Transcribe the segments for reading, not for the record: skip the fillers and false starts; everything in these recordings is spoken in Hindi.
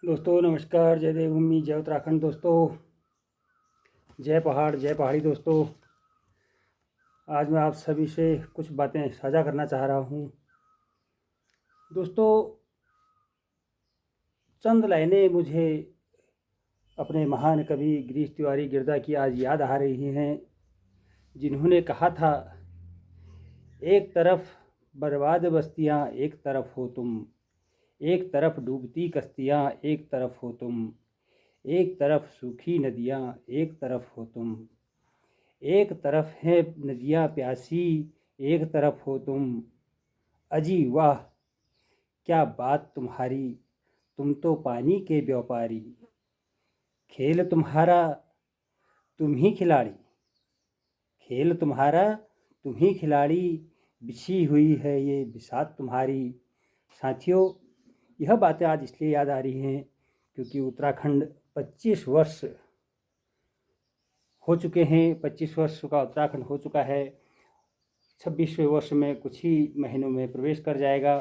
दोस्तों नमस्कार, जय देवभूमि, जय उत्तराखंड। दोस्तों जय पहाड़, जय पहाड़ी। दोस्तों आज मैं आप सभी से कुछ बातें साझा करना चाह रहा हूँ। दोस्तों चंद लाइनें मुझे अपने महान कवि गिरीश तिवारी गिरदा की आज याद आ रही हैं, जिन्होंने कहा था, एक तरफ बर्बाद बस्तियाँ एक तरफ हो तुम, एक तरफ डूबती कश्तियाँ एक तरफ हो तुम, एक तरफ सूखी नदियाँ एक तरफ हो तुम, एक तरफ है नदियाँ प्यासी एक तरफ हो तुम। अजी वाह क्या बात तुम्हारी, तुम तो पानी के व्यापारी। खेल तुम्हारा तुम ही खिलाड़ी, खेल तुम्हारा तुम ही खिलाड़ी, बिछी हुई है ये बिसात तुम्हारी। साथियों, यह बातें आज इसलिए याद आ रही हैं क्योंकि उत्तराखंड 25 वर्ष हो चुके हैं। 25 वर्ष का उत्तराखंड हो चुका है। 26वें वर्ष में कुछ ही महीनों में प्रवेश कर जाएगा,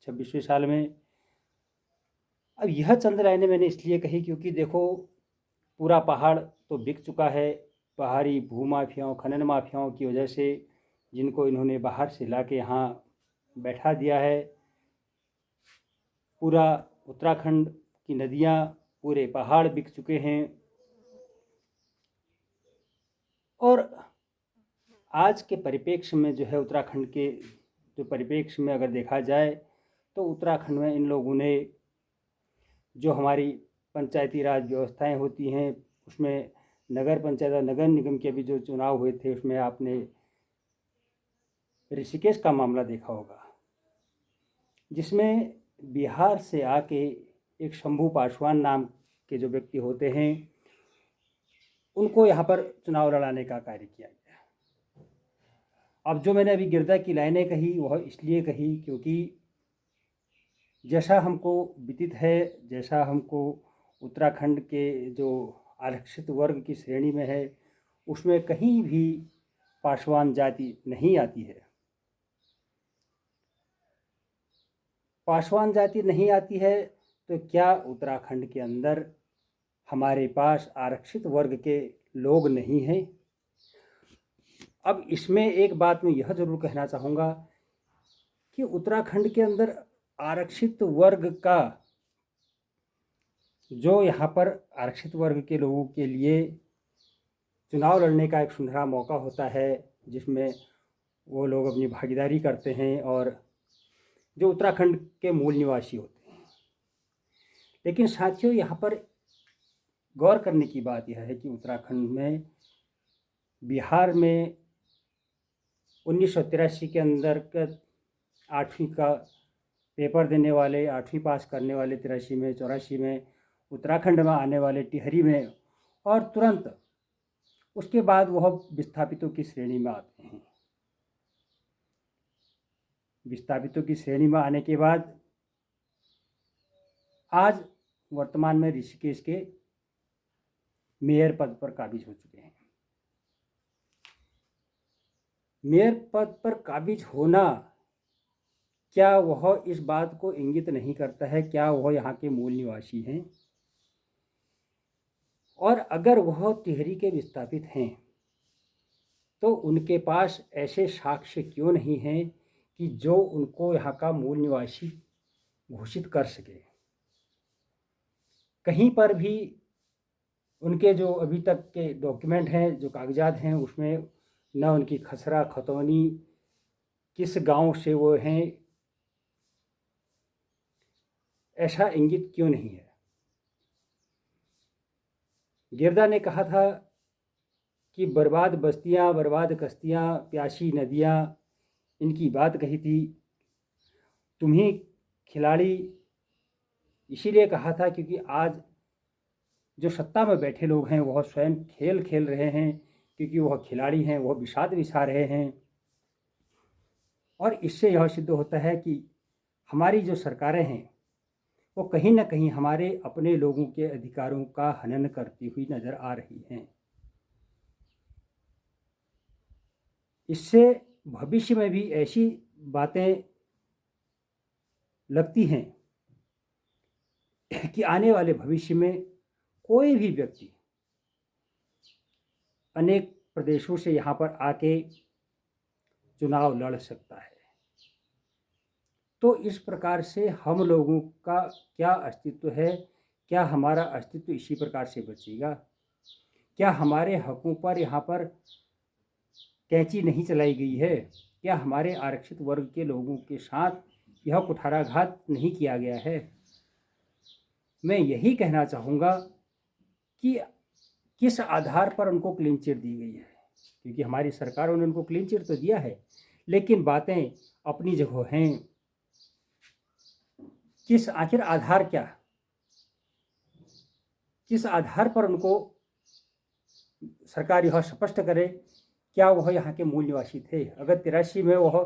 26वें साल में। अब यह चंद लाइनें मैंने इसलिए कही क्योंकि देखो, पूरा पहाड़ तो बिक चुका है पहाड़ी भूमाफियाओं, खनन माफियाओं की वजह से, जिनको इन्होंने बाहर से ला के यहाँ बैठा दिया है। पूरा उत्तराखंड की नदियाँ, पूरे पहाड़ बिक चुके हैं। और आज के परिप्रेक्ष्य में जो है, उत्तराखंड के जो परिप्रेक्ष्य में अगर देखा जाए तो उत्तराखंड में इन लोगों ने जो हमारी पंचायती राज व्यवस्थाएं होती हैं, उसमें नगर पंचायत और नगर निगम के भी जो चुनाव हुए थे, उसमें आपने ऋषिकेश का मामला देखा होगा, जिसमें बिहार से आके एक शंभू पासवान नाम के जो व्यक्ति होते हैं, उनको यहाँ पर चुनाव लड़ाने का कार्य किया गया। अब जो मैंने अभी गिरदा की लाइनें कही, वह इसलिए कही क्योंकि जैसा हमको विदित है, जैसा हमको उत्तराखंड के जो आरक्षित वर्ग की श्रेणी में है, उसमें कहीं भी पासवान जाति नहीं आती है। पासवान जाति नहीं आती है तो क्या उत्तराखंड के अंदर हमारे पास आरक्षित वर्ग के लोग नहीं हैं? अब इसमें एक बात मैं यह जरूर कहना चाहूँगा कि उत्तराखंड के अंदर आरक्षित वर्ग का जो यहाँ पर आरक्षित वर्ग के लोगों के लिए चुनाव लड़ने का एक सुनहरा मौका होता है, जिसमें वो लोग अपनी भागीदारी करते हैं और जो उत्तराखंड के मूल निवासी होते हैं। लेकिन साथियों, यहाँ पर गौर करने की बात यह है कि उत्तराखंड में, बिहार में 1983 के अंदर 8वीं का पेपर देने वाले, 8वीं पास करने वाले 83 में, 84 में उत्तराखंड में आने वाले टिहरी में, और तुरंत उसके बाद वह विस्थापितों की श्रेणी में आते हैं। विस्थापितों की श्रेणी में आने के बाद आज वर्तमान में ऋषिकेश के मेयर पद पर काबिज हो चुके हैं। मेयर पद पर काबिज होना, क्या वह इस बात को इंगित नहीं करता है क्या वह यहाँ के मूल निवासी हैं? और अगर वह टिहरी के विस्थापित हैं तो उनके पास ऐसे साक्ष्य क्यों नहीं हैं कि जो उनको यहाँ का मूल निवासी घोषित कर सके? कहीं पर भी उनके जो अभी तक के डॉक्यूमेंट हैं, जो कागजात हैं, उसमें न उनकी खसरा खतौनी, किस गांव से वो हैं, ऐसा इंगित क्यों नहीं है? गिरदा ने कहा था कि बर्बाद बस्तियां, बर्बाद कश्तियां, प्यासी नदियां, इनकी बात कही थी। तुम ही खिलाड़ी इसीलिए कहा था क्योंकि आज जो सत्ता में बैठे लोग हैं वह स्वयं खेल खेल रहे हैं, क्योंकि वह खिलाड़ी हैं, वह बिसात बिसा रहे हैं। और इससे यह सिद्ध होता है कि हमारी जो सरकारें हैं वो कहीं ना कहीं हमारे अपने लोगों के अधिकारों का हनन करती हुई नजर आ रही हैं। इससे भविष्य में भी ऐसी बातें लगती हैं कि आने वाले भविष्य में कोई भी व्यक्ति अनेक प्रदेशों से यहाँ पर आके चुनाव लड़ सकता है। तो इस प्रकार से हम लोगों का क्या अस्तित्व है? क्या हमारा अस्तित्व इसी प्रकार से बचेगा? क्या हमारे हकों पर यहाँ पर कैंची नहीं चलाई गई है? क्या हमारे आरक्षित वर्ग के लोगों के साथ यह कुठाराघात नहीं किया गया है? मैं यही कहना चाहूँगा कि किस आधार पर उनको क्लीन चिट दी गई है, क्योंकि हमारी सरकारों ने उनको क्लीन चिट तो दिया है, लेकिन बातें अपनी जगह हैं। किस आखिर आधार क्या, किस आधार पर उनको सरकार यह स्पष्ट करे क्या वह यहाँ के मूल निवासी थे? अगर 83 में वह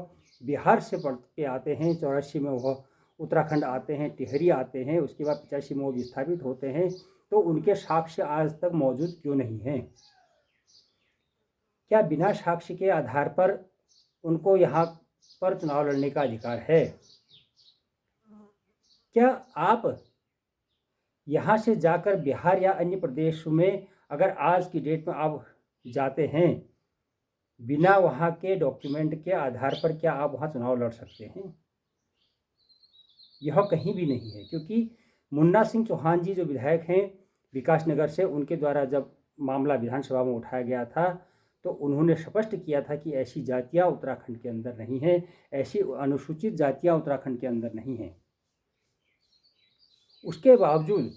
बिहार से पढ़ के आते हैं, 84 में वह उत्तराखंड आते हैं, टिहरी आते हैं, उसके बाद 85 में वो विस्थापित होते हैं, तो उनके साक्ष्य आज तक मौजूद क्यों नहीं हैं? क्या बिना साक्ष्य के आधार पर उनको यहाँ पर चुनाव लड़ने का अधिकार है? क्या आप यहाँ से जाकर बिहार या अन्य प्रदेशों में अगर आज की डेट में आप जाते हैं, बिना वहाँ के डॉक्यूमेंट के आधार पर क्या आप वहाँ चुनाव लड़ सकते हैं? यह कहीं भी नहीं है, क्योंकि मुन्ना सिंह चौहान जी जो विधायक हैं विकासनगर से, उनके द्वारा जब मामला विधानसभा में उठाया गया था तो उन्होंने स्पष्ट किया था कि ऐसी जातियाँ उत्तराखंड के अंदर नहीं हैं, ऐसी अनुसूचित जातियाँ उत्तराखंड के अंदर नहीं हैं। उसके बावजूद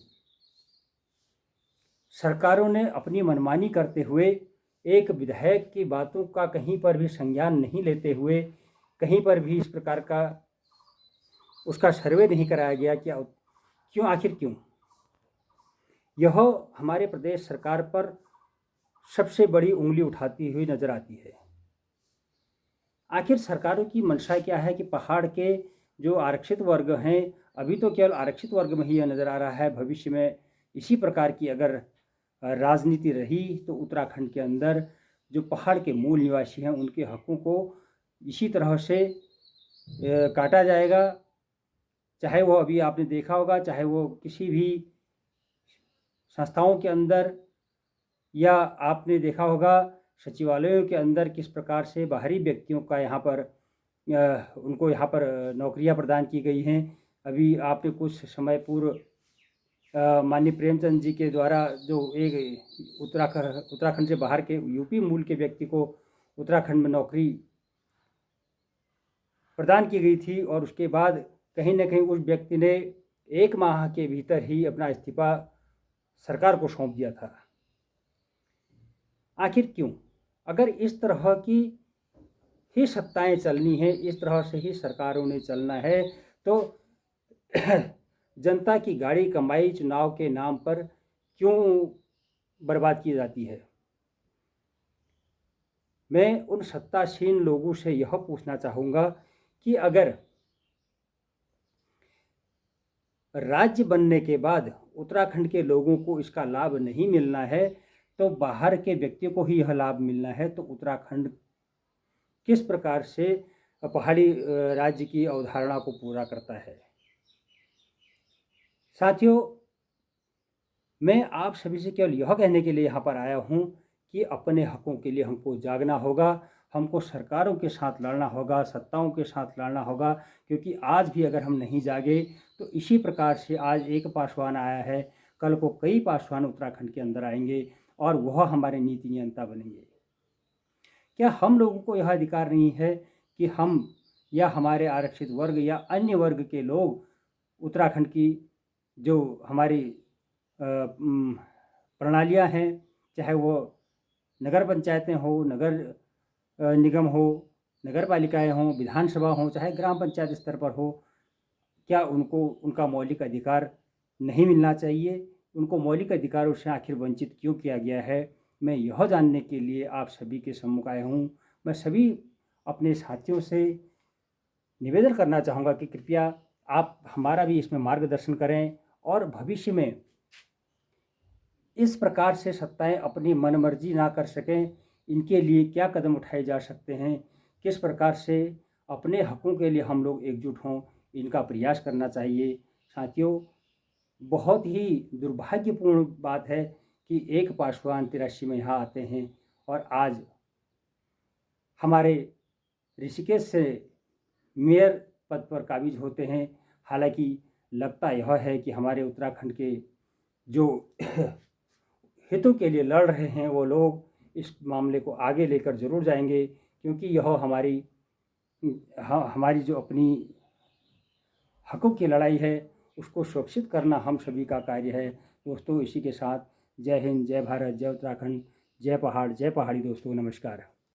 सरकारों ने अपनी मनमानी करते हुए एक विधायक की बातों का कहीं पर भी संज्ञान नहीं लेते हुए, कहीं पर भी इस प्रकार का उसका सर्वे नहीं कराया गया कि क्यों, आखिर क्यों? यह हमारे प्रदेश सरकार पर सबसे बड़ी उंगली उठाती हुई नजर आती है। आखिर सरकारों की मंशा क्या है कि पहाड़ के जो आरक्षित वर्ग हैं, अभी तो केवल आरक्षित वर्ग में ही यह नज़र आ रहा है, भविष्य में इसी प्रकार की अगर राजनीति रही तो उत्तराखंड के अंदर जो पहाड़ के मूल निवासी हैं उनके हकों को इसी तरह से काटा जाएगा। चाहे वो अभी आपने देखा होगा, चाहे वो किसी भी संस्थाओं के अंदर, या आपने देखा होगा सचिवालयों के अंदर किस प्रकार से बाहरी व्यक्तियों का यहाँ पर उनको यहाँ पर नौकरियाँ प्रदान की गई हैं। अभी आपने कुछ समय पूर्व माननीय प्रेमचंद जी के द्वारा जो एक उत्तराखंड से बाहर के यूपी मूल के व्यक्ति को उत्तराखंड में नौकरी प्रदान की गई थी, और उसके बाद कहीं न कहीं उस व्यक्ति ने 1 माह के भीतर ही अपना इस्तीफा सरकार को सौंप दिया था। आखिर क्यों? अगर इस तरह की ही सत्ताएं चलनी है, इस तरह से ही सरकारों ने चलना है, तो जनता की गाड़ी कमाई चुनाव के नाम पर क्यों बर्बाद की जाती है? मैं उन सत्तासीन लोगों से यह पूछना चाहूँगा कि अगर राज्य बनने के बाद उत्तराखंड के लोगों को इसका लाभ नहीं मिलना है, तो बाहर के व्यक्तियों को ही यह लाभ मिलना है, तो उत्तराखंड किस प्रकार से पहाड़ी राज्य की अवधारणा को पूरा करता है? साथियों, मैं आप सभी से केवल यह कहने के लिए यहाँ पर आया हूँ कि अपने हकों के लिए हमको जागना होगा, हमको सरकारों के साथ लड़ना होगा, सत्ताओं के साथ लड़ना होगा, क्योंकि आज भी अगर हम नहीं जागे तो इसी प्रकार से आज एक पासवान आया है, कल को कई पासवान उत्तराखंड के अंदर आएंगे और वह हमारे नीति नियंता बनेंगे। क्या हम लोगों को यह अधिकार नहीं है कि हम या हमारे आरक्षित वर्ग या अन्य वर्ग के लोग उत्तराखंड की जो हमारी प्रणालियां हैं, चाहे वो नगर पंचायतें हो, नगर निगम हो, नगर पालिकाएँ हों, विधानसभा हो, चाहे ग्राम पंचायत स्तर पर हो, क्या उनको उनका मौलिक अधिकार नहीं मिलना चाहिए? उनको मौलिक अधिकारों से आखिर वंचित क्यों किया गया है? मैं यह जानने के लिए आप सभी के सम्मुख आया हूँ। मैं सभी अपने साथियों से निवेदन करना चाहूँगा कि कृपया आप हमारा भी इसमें मार्गदर्शन करें, और भविष्य में इस प्रकार से सत्ताएं अपनी मनमर्जी ना कर सकें, इनके लिए क्या कदम उठाए जा सकते हैं, किस प्रकार से अपने हकों के लिए हम लोग एकजुट हों, इनका प्रयास करना चाहिए। साथियों, बहुत ही दुर्भाग्यपूर्ण बात है कि एक पासवान 83 में यहाँ आते हैं और आज हमारे ऋषिकेश से मेयर पद पर काबिज होते हैं। हालांकि लगता यह है कि हमारे उत्तराखंड के जो हितों के लिए लड़ रहे हैं वो लोग इस मामले को आगे लेकर ज़रूर जाएंगे, क्योंकि यह हमारी जो अपनी हकों की लड़ाई है उसको सुरक्षित करना हम सभी का कार्य है। दोस्तों, इसी के साथ जय हिंद, जय भारत, जय उत्तराखंड, जय पहाड़, जय पहाड़ी। दोस्तों नमस्कार।